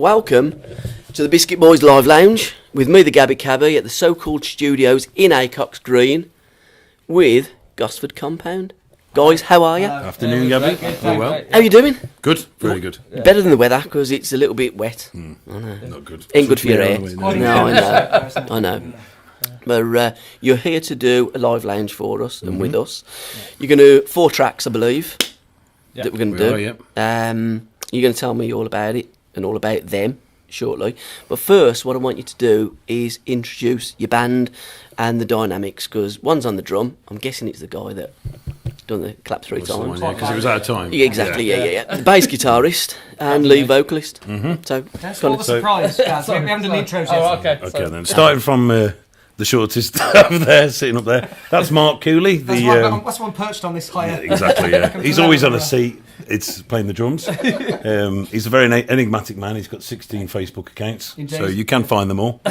welcome to the Biscuit Boys Live Lounge with me, the Gabby Cabby, at the so-called studios in Acox Green with Gosford Compound. Guys, how are you? Afternoon, Gabby. Very well. How you doing? Good, very good. Yeah. Better than the weather because it's a little bit wet. I know. Not good. Ain't good for your hair. I know. But you're here to do a live lounge for us and with us. You're going to do 4 tracks, I believe, that we're going to do. Are, You're going to tell me all about it and all about them shortly. But first, what I want you to do is introduce your band and the dynamics, because one's on the drum. I'm guessing it's the guy that done the clap 3 times. Because he was out of time. Yeah, exactly, yeah. The bass guitarist and lead vocalist. So that's all the surprise, guys. We haven't done the intros yet. Okay, then. Starting from the shortest over there, sitting up there. That's Mark Cooley. That's one perched on this higher. Yeah, exactly, yeah. He's always on a seat. It's playing the drums. He's a very enigmatic man. He's got 16 Facebook accounts, so you can find them all.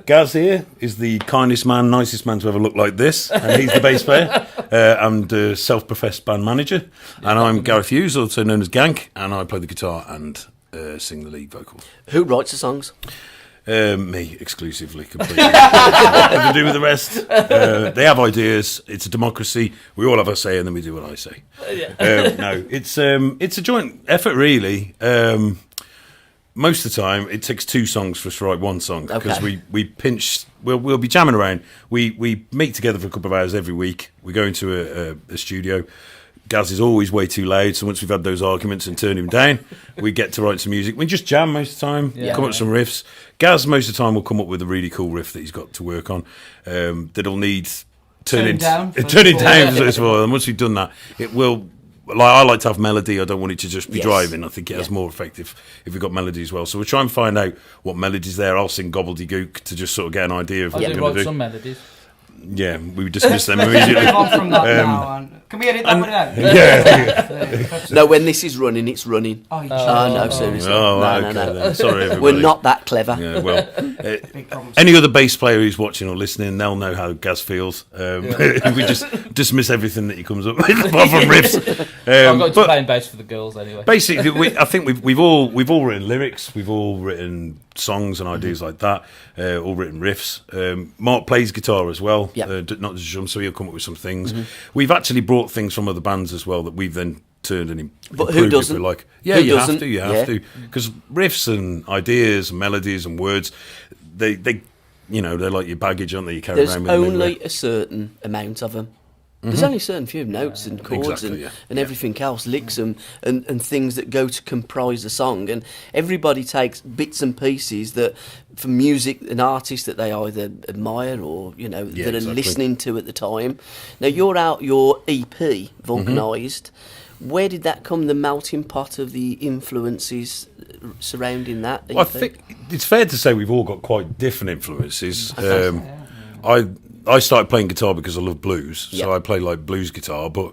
Gaz here is the kindest man, nicest man to ever look like this, and he's the bass player and self-professed band manager. And I'm Gareth Hughes, also known as Gank, and I play the guitar and sing the lead vocals. who writes the songs? Me exclusively, completely. Nothing to do with the rest. They have ideas. It's a democracy. We all have our say, and then we do what I say. No, it's a joint effort, really. Most of the time, it takes 2 songs for us to write 1 song because we pinch. We'll be jamming around. We meet together for a couple of hours every week. We go into a studio. Gaz is always way too loud, so once we've had those arguments and turned him down, we get to write some music. We just jam most of the time, come up with some riffs. Gaz most of the time will come up with a really cool riff that he's got to work on that'll need turning down. First of all, and once we've done that, it will. I like to have melody. I don't want it to just be driving. I think it has more effective if we've got melody as well. So we'll try and find out what melody's there. I'll sing gobbledygook to just sort of get an idea of what we're going to do. Some melodies. Yeah, we dismiss them immediately. From that now on. Can we edit that one out? Yeah. No, when this is running, it's running. No, seriously. No. Then. Sorry, everybody. We're not that clever. Yeah, well, any other bass player who's watching or listening, they'll know how Gaz feels. We just dismiss everything that he comes up with, apart from riffs. I've got to playing bass for the girls anyway. Basically, I think we've all written lyrics, we've all written songs and ideas like that, all written riffs. Mark plays guitar as well, not just drum, so he'll come up with some things. We've actually brought things from other bands as well that we've then turned and improved. But who doesn't? If we like. Yeah, you have to, because riffs and ideas and melodies and words, they they're like your baggage, aren't they? You carry around with them. There's only a certain amount of them. There's only a certain few notes and chords and everything else, licks and things that go to comprise a song. And everybody takes bits and pieces that, from music, an artist that they either admire or, that are listening to at the time. Now, you're out your EP, Vulcanised. Where did that come, the melting pot of the influences surrounding that EP? Well, I think it's fair to say we've all got quite different influences. I started playing guitar because I love blues, so I play like blues guitar, but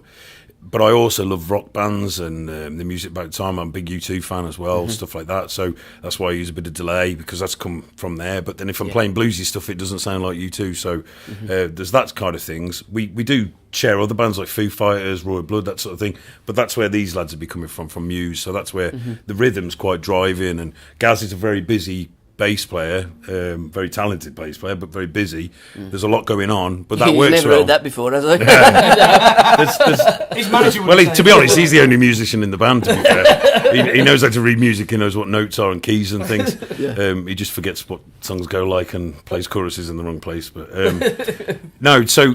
I also love rock bands and the music back time. I'm a big U2 fan as well, stuff like that, so that's why I use a bit of delay, because that's come from there. But then if I'm playing bluesy stuff, it doesn't sound like U2, so there's that kind of things. We do share other bands like Foo Fighters, Royal Blood, that sort of thing, but that's where these lads would be coming from Muse, so that's where the rhythm's quite driving, and Gaz is a very busy bass player, very talented bass player, but very busy. There's a lot going on, but that works well. You've never heard that before, has he? His manager to be honest, he's the only musician in the band, to be fair. He knows how to read music, he knows what notes are and keys and things. He just forgets what songs go like and plays choruses in the wrong place. But no, so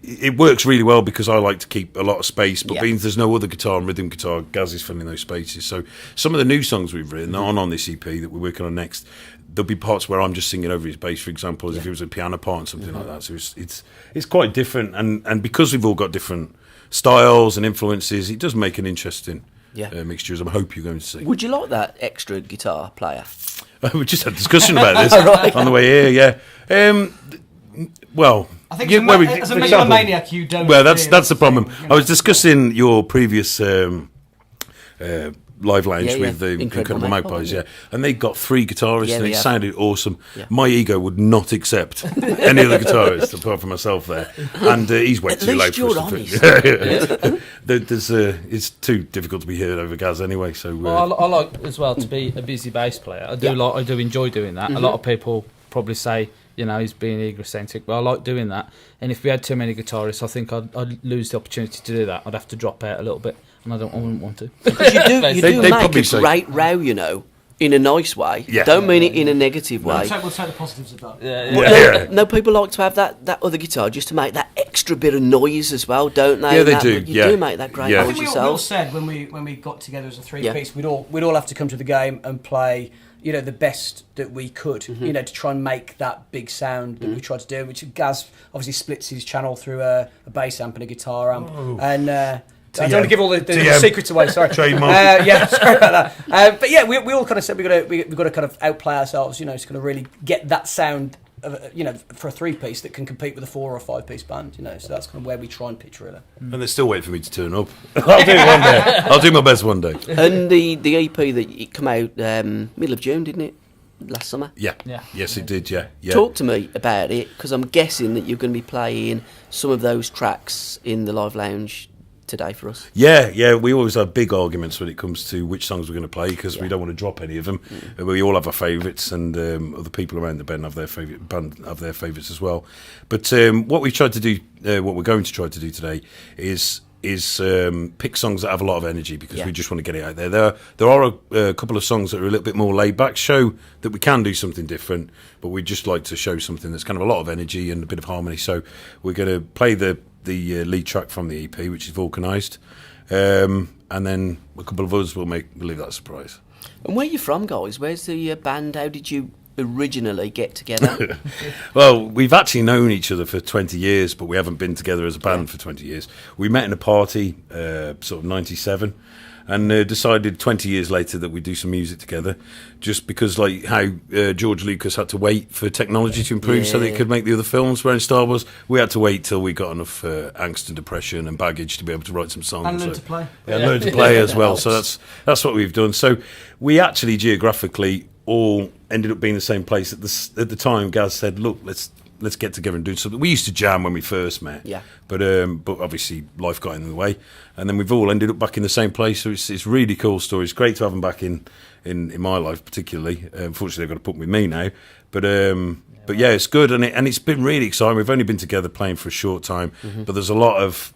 it works really well because I like to keep a lot of space, but being there's no other guitar and rhythm guitar, Gaz is filling those spaces. So some of the new songs we've written on this EP that we're working on next, there'll be parts where I'm just singing over his bass, for example, as if it was a piano part and something like that. So it's quite different, and because we've all got different styles and influences, it does make an interesting mixture, as I hope you're going to see. Would you like that extra guitar player? We just had a discussion about this on the way here, well, I think as a megalomaniac, you don't. Well, that's the problem. I was discussing your previous live lounge with the Incredible Magpies, and they got 3 guitarists, and it sounded awesome. My ego would not accept any other guitarist apart from myself there, and he's way too low for us to it's too difficult to be heard over Gaz anyway. So I like as well to be a busy bass player. I do enjoy doing that. A lot of people probably say, he's being egocentric, but I like doing that. And if we had too many guitarists, I think I'd lose the opportunity to do that. I'd have to drop out a little bit, and I wouldn't want to. Because you do make a great row, in a nice way. Yeah. Don't mean it in a negative way. We'll take the positives of that. No, people like to have that other guitar just to make that extra bit of noise as well, don't they? Yeah, they do. You do make that great noise yourself. We all said when we got together as a 3-piece, we'd all have to come to the game and play, the best that we could, to try and make that big sound that we tried to do, which Gaz obviously splits his channel through a bass amp and a guitar amp. And I don't want to give all the secrets away. Sorry, trademark. Sorry about that. But we all kind of said we've got to kind of outplay ourselves. To kind of really get that sound, for a 3-piece that can compete with a 4 or 5-piece band. So that's kind of where we try and pitch really. And they're still waiting for me to turn up. I'll do it one day. I'll do my best one day. And the EP that it came out middle of June, didn't it? Last summer. Yeah. Yes, it did. Yeah. Talk to me about it, because I'm guessing that you're going to be playing some of those tracks in the live lounge today for us. Yeah, we always have big arguments when it comes to which songs we're going to play, because we don't want to drop any of them. We all have our favourites, and other people around the band have their favourites as well. But what we tried to do, what we're going to try to do today, is pick songs that have a lot of energy, because we just want to get it out there. There are a couple of songs that are a little bit more laid back, show that we can do something different, but we just like to show something that's kind of a lot of energy and a bit of harmony. So we're going to play the lead track from the EP, which is Vulcanised, and then a couple of others will leave that a surprise. And where are you from, guys? Where's the band? How did you originally get together? Well, we've actually known each other for 20 years, but we haven't been together as a band for 20 years. We met in a party, sort of 97, and decided 20 years later that we'd do some music together, just because, like how George Lucas had to wait for technology to improve so that he could make the other films. Where in Star Wars, we had to wait till we got enough angst and depression and baggage to be able to write some songs. And learn to play. Yeah, learn to play as well. So that's what we've done. So we actually geographically all ended up being the same place at the time. Gaz said, "Look, let's get together and do something." We used to jam when we first met, but obviously life got in the way, and then we've all ended up back in the same place. So it's a really cool story. It's great to have them back in my life, particularly. Unfortunately, they've got to put with me now, but yeah, it's good, and it's been really exciting. We've only been together playing for a short time, but there's a lot of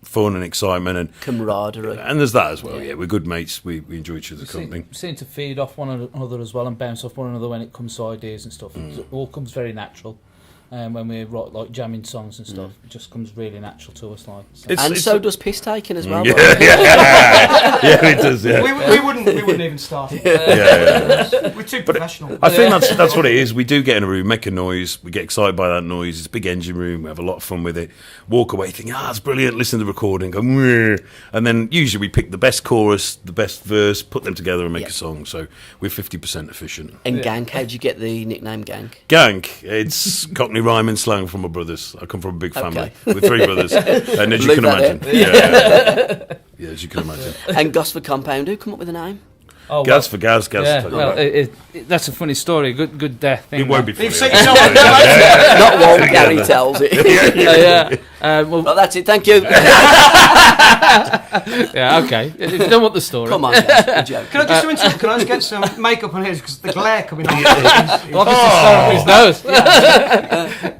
fun and excitement and camaraderie, and there's that as well. Yeah, we're good mates. We enjoy each other's company. Seem to feed off one another as well and bounce off one another when it comes to ideas and stuff. It all comes very natural. When we write like jamming songs and stuff, it just comes really natural to us. So does piss taking as well. Yeah, it does. Yeah. We wouldn't even start. We're too professional. I think that's what it is. We do get in a room, make a noise, we get excited by that noise. It's a big engine room. We have a lot of fun with it. Walk away thinking, that's brilliant. Listen to the recording, go, Mwah. And then usually we pick the best chorus, the best verse, put them together and make a song. So we're 50% efficient. And Gank, how'd you get the nickname Gank? Gank, it's Cockney rhyme and slang from my brothers. I come from a big family with 3 brothers, and as you can imagine, as you can imagine. And Gosford Compound, who come up with the name? Gaz for Gaz. Yeah, well, that's a funny story. Good thing. It won't be funny. Not one Gary tells it. Well, that's it. Thank you. Yeah, okay. If you don't want the story, come on, Gaz. Can I just interrupt? Can I just get some makeup on his, because the glare coming on? His nose.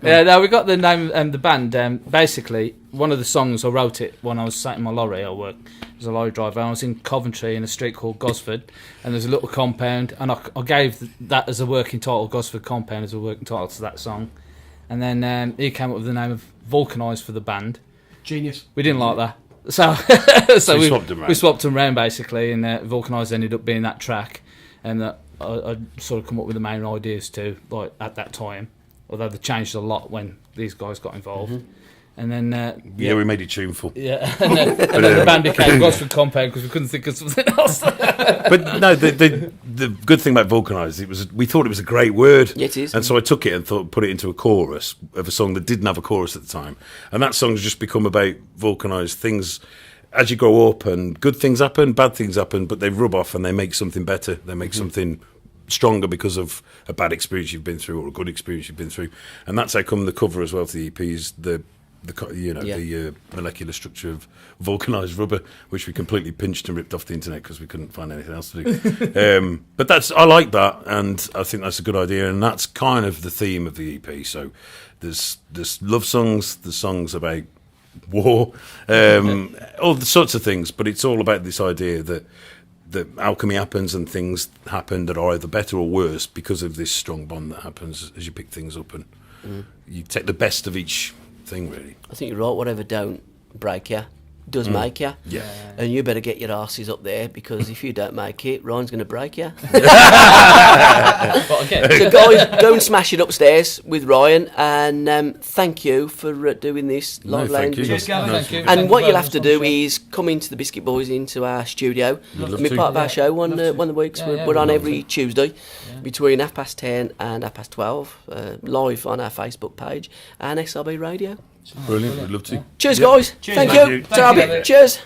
No, we got the name and the band. Basically, one of the songs I wrote it when I was sat in my lorry. I work as a lorry driver. I was in Coventry in a street called Gosford, and there's a little compound, and I gave that as a working title. Gosford Compound as a working title to that song, and then he came up with the name of Vulcanised for the band. Genius. We didn't like that. So we swapped them around basically, and Vulcanised ended up being that track, and I sort of come up with the main ideas too, like at that time. Although they changed a lot when these guys got involved, and then we made it tuneful. Yeah, and then the band became Gosford Compound because we couldn't think of something else. But no, the good thing about Vulcanised, we thought it was a great word. Yeah, it is. And so I took it and put it into a chorus of a song that didn't have a chorus at the time, and that song's just become about vulcanised things. as you grow up and good things happen, bad things happen, but they rub off and they make something better. They make something stronger because of a bad experience you've been through or a good experience you've been through. And that's how come the cover as well for the EP is the molecular structure of vulcanized rubber, which we completely pinched and ripped off the internet because we couldn't find anything else to do. But I like that, and I think that's a good idea, and that's kind of the theme of the EP. So there's love songs, there's songs about war, all the sorts of things, but it's all about this idea that alchemy happens and things happen that are either better or worse because of this strong bond that happens as you pick things up, and you take the best of each thing, really. I think you're right. Whatever don't break you does make you. Yeah. And you better get your arses up there, because if you don't make it, Ryan's going to break you. So guys, go and smash it upstairs with Ryan, and thank you for doing this live lounge. Cheers, Gavin. Thank you. And what you'll have to do is come into the Biscuit Boys, into our studio, and be part of our show one of the weeks. We're on every Tuesday between 10:30 and 12:30, live on our Facebook page and SRB Radio. Brilliant, we'd love to. Cheers, guys. Cheers, Thank mate. you. Thank you. Darby. Cheers.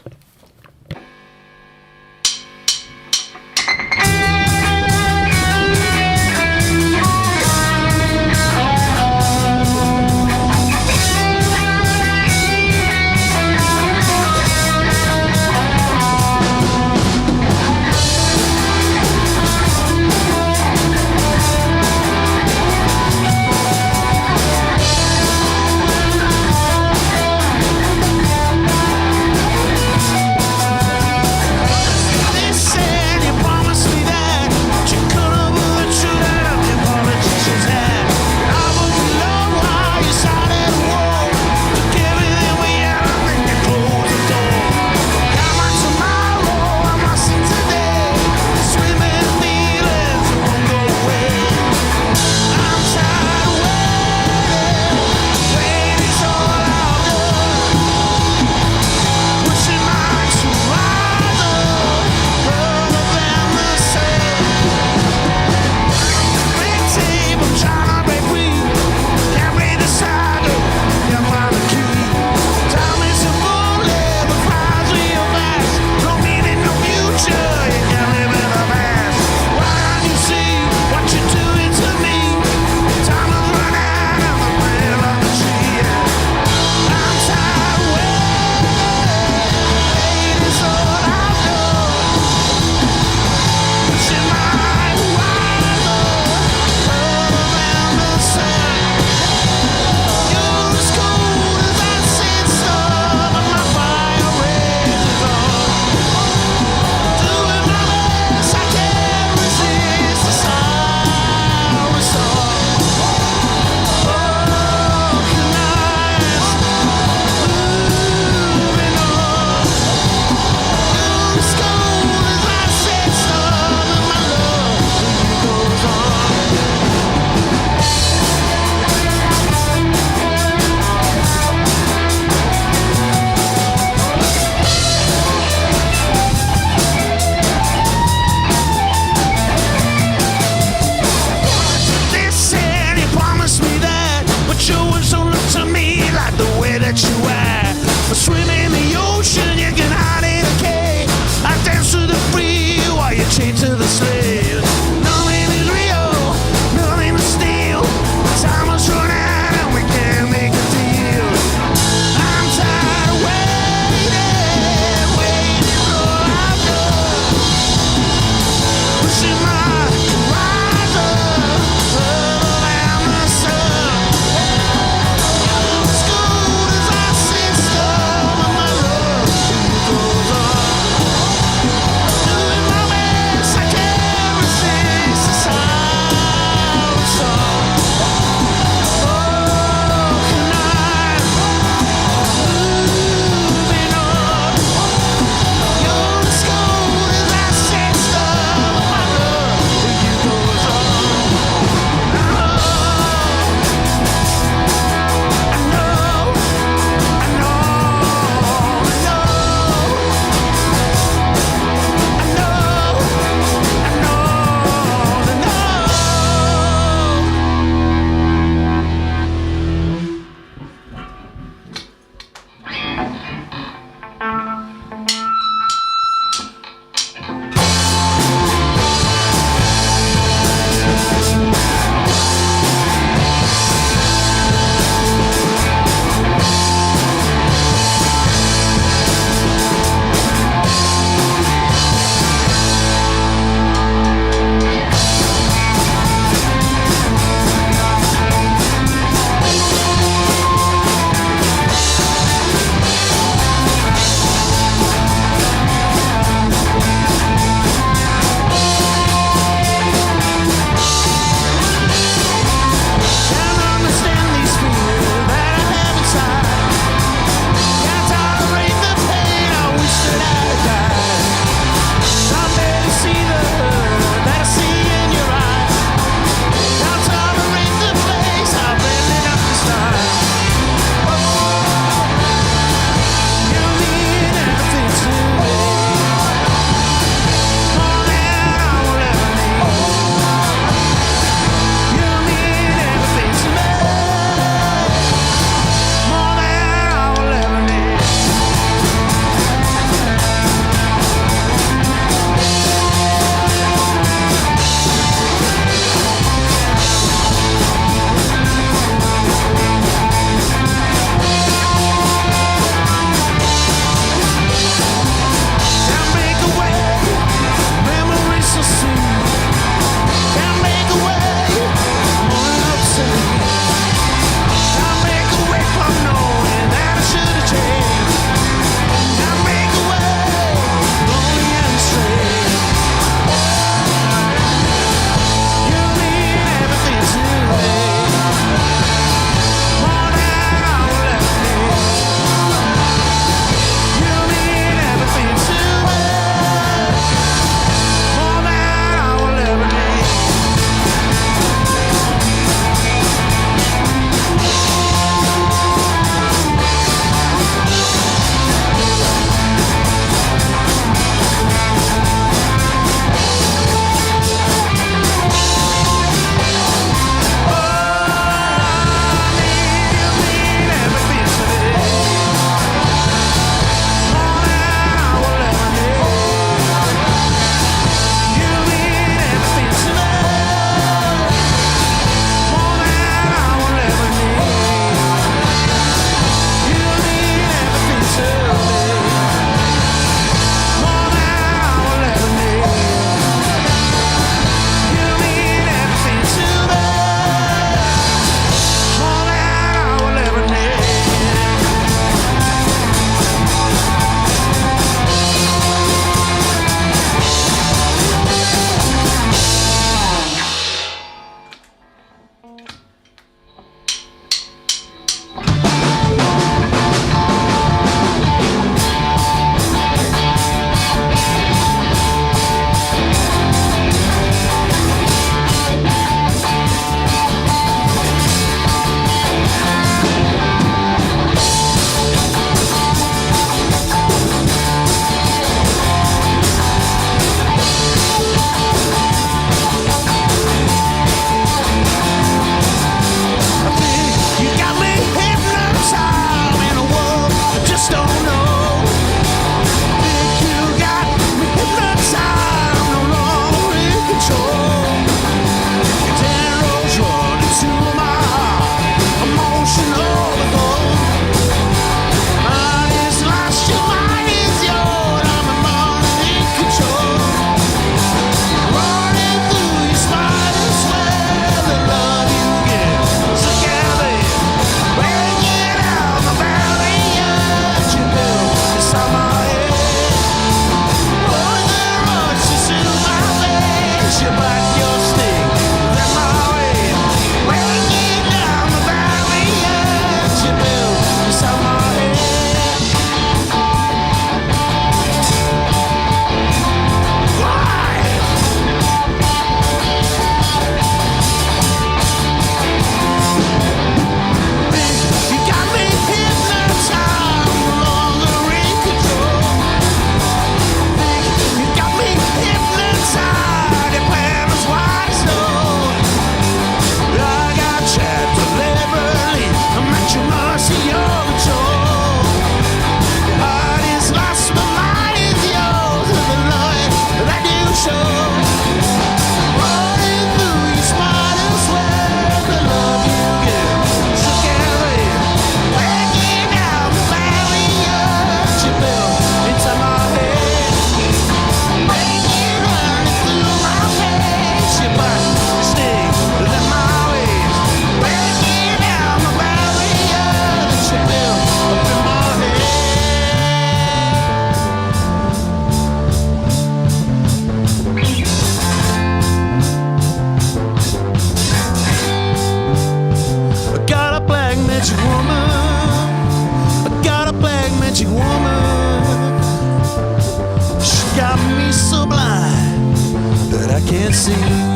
can't see.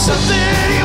Something